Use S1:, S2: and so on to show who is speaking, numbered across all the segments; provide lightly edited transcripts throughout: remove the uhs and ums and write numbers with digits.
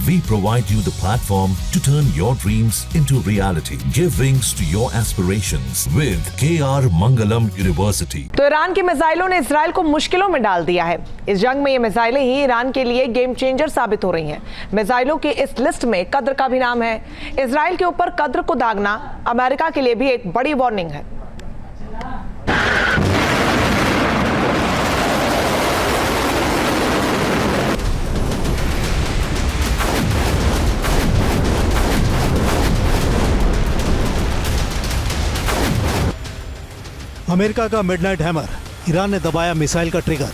S1: We provide you the platform to turn your dreams into reality. Give wings to your aspirations with KR Mangalam University.
S2: तो Iran की मिसाइलों ने Israel को मुश्किलों में डाल दिया है। इस जंग में ये मिसाइलें ही ईरान के लिए गेम चेंजर साबित हो रही हैं। मिसाइलों की इस लिस्ट में कद्र का भी नाम है। इजराइल के ऊपर कद्र को दागना अमेरिका के लिए भी एक बड़ी वार्निंग है।
S3: अमेरिका का मिडनाइट हैमर, ईरान ने दबाया मिसाइल का ट्रिगर।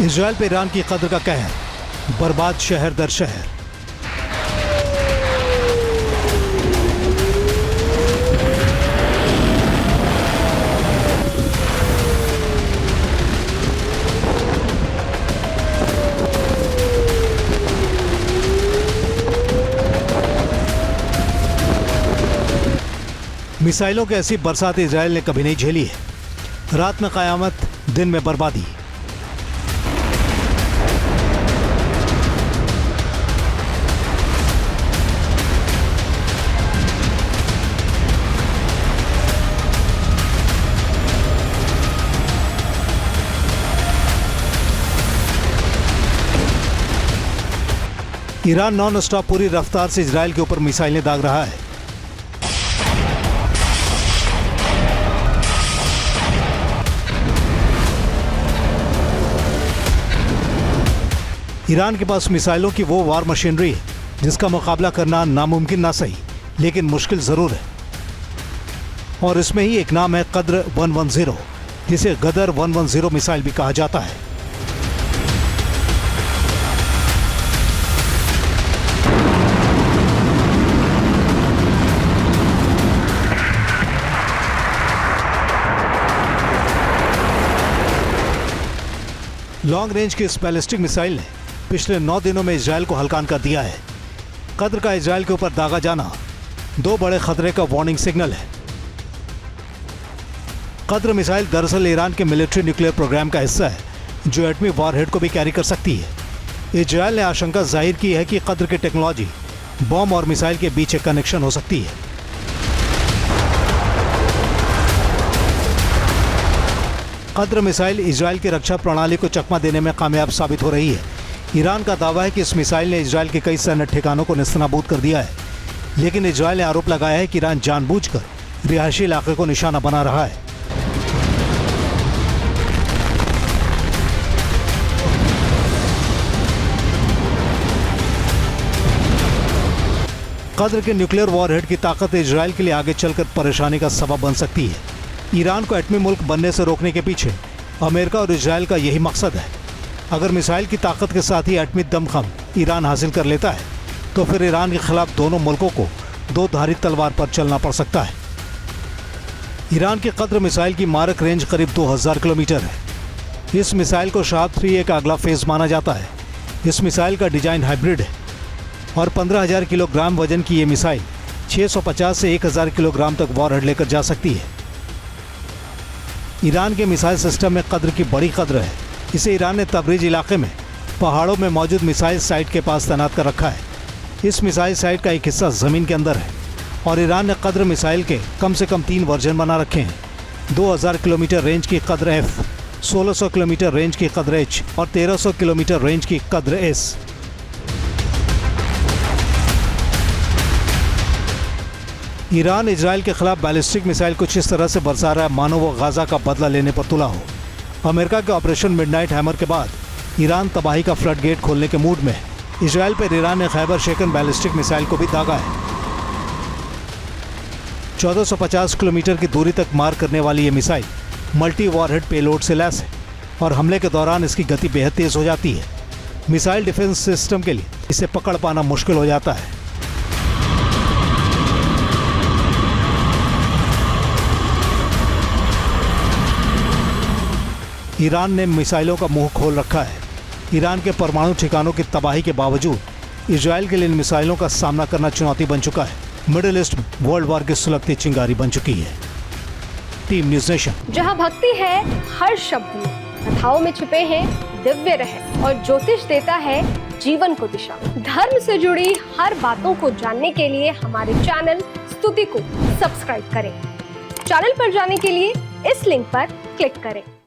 S3: इजराइल पे ईरान की कद्र का कहर, बर्बाद शहर दर शहर। मिसाइलों की ऐसी बरसात इजराइल ने कभी नहीं झेली है। रात में कयामत, दिन में बर्बादी। ईरान नॉन स्टॉप पूरी रफ्तार से इजराइल के ऊपर मिसाइलें दाग रहा है। ईरान के पास मिसाइलों की वो वार मशीनरी है जिसका मुकाबला करना नामुमकिन ना सही, लेकिन मुश्किल जरूर है। और इसमें ही एक नाम है कद्र 110, जिसे गदर 110 मिसाइल भी कहा जाता है। लॉन्ग रेंज की इस बैलिस्टिक मिसाइल ने पिछले 9 दिनों में इजराइल को हल्कान कर दिया है। कद्र का इजराइल के ऊपर दागा जाना दो बड़े खतरे का वार्निंग सिग्नल है। कद्र मिसाइल दरअसल ईरान के मिलिट्री न्यूक्लियर प्रोग्राम का हिस्सा है, जो एटमी वॉरहेड को भी कैरी कर सकती है। इजराइल ने आशंका जाहिर की है कि कद्र की टेक्नोलॉजी बॉम्ब और मिसाइल के बीच एक कनेक्शन हो सकती है। कद्र मिसाइल इजराइल की रक्षा प्रणाली को चकमा देने में कामयाब साबित हो रही है। ईरान का दावा है कि इस मिसाइल ने इजराइल के कई सैन्य ठिकानों को नेस्तनाबूद कर दिया है, लेकिन इजराइल ने आरोप लगाया है कि ईरान जानबूझकर रिहायशी इलाके को निशाना बना रहा है। कद्र के न्यूक्लियर वॉरहेड की ताकत इजराइल के लिए आगे चलकर परेशानी का सबब बन सकती है। ईरान को एटमी मुल्क बनने से रोकने के पीछे अमेरिका और इजराइल का यही मकसद है। अगर मिसाइल की ताकत के साथ ही एटमी दमखम ईरान हासिल कर लेता है, तो फिर ईरान के खिलाफ दोनों मुल्कों को दो धारी तलवार पर चलना पड़ सकता है। ईरान की कद्र मिसाइल की मारक रेंज करीब 2000 किलोमीटर है। इस मिसाइल को शाहद 3A का अगला फेज माना जाता है। इस मिसाइल का डिजाइन हाइब्रिड है और 15,000 किलोग्राम वजन की ये मिसाइल 650 से 1000 किलोग्राम तक वॉरहेड लेकर जा सकती है। ईरान के मिसाइल सिस्टम में कद्र की बड़ी कद्र है। इसे ईरान ने तबरीज इलाके में पहाड़ों में मौजूद मिसाइल साइट के पास तैनात कर रखा है। इस मिसाइल साइट का एक हिस्सा ज़मीन के अंदर है और ईरान ने कद्र मिसाइल के कम से कम 3 वर्जन बना रखे हैं। 2000 किलोमीटर रेंज की कद्र F, 1600 किलोमीटर रेंज की कद्र H और 1300 किलोमीटर रेंज की कद्र S। ईरान इजराइल के खिलाफ बैलिस्टिक मिसाइल कुछ इस तरह से बरसा रहा है मानो वो गाजा का बदला लेने पर तुला हो। अमेरिका के ऑपरेशन मिडनाइट हैमर के बाद ईरान तबाही का फ्लड गेट खोलने के मूड में है। इजराइल पर ईरान ने खैबर शेकन बैलिस्टिक मिसाइल को भी दागा है। 1450 किलोमीटर की दूरी तक मार करने वाली ये मिसाइल मल्टी वॉरहेड पेलोड से लैस है और हमले के दौरान इसकी गति बेहद तेज हो जाती है। मिसाइल डिफेंस सिस्टम के लिए इसे पकड़ पाना मुश्किल हो जाता है। ईरान ने मिसाइलों का मुंह खोल रखा है। ईरान के परमाणु ठिकानों की तबाही के बावजूद इजराइल के लिए इन मिसाइलों का सामना करना चुनौती बन चुका है। मिडिल ईस्ट वर्ल्ड वार की सुलगती चिंगारी बन चुकी है। Team news nation.
S4: जहां भक्ति है हर शब्द में, कथाओं में छिपे हैं दिव्य रहस्य और ज्योतिष देता है जीवन को दिशा। धर्म से जुड़ी हर बातों को जानने के लिए हमारे चैनल स्तुति को सब्सक्राइब करें। चैनल पर जाने के लिए इस लिंक पर क्लिक करें।